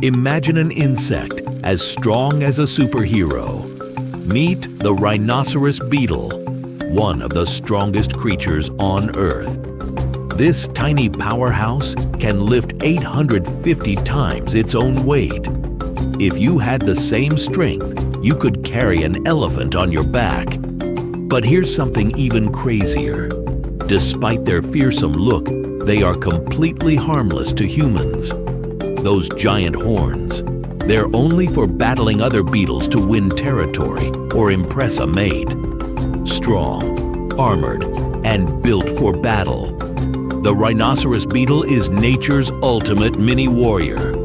Imagine an insect as strong as a superhero. Meet the Rhinoceros Beetle, one of the strongest creatures on Earth. This tiny powerhouse can lift 850 times its own weight. If you had the same strength, you could carry an elephant on your back. But here's something even crazier. Despite their fearsome look, they are completely harmless to humans. Those giant horns, they're only for battling other beetles to win territory or impress a mate. Strong, armored, and built for battle, the Rhinoceros Beetle is nature's ultimate mini warrior.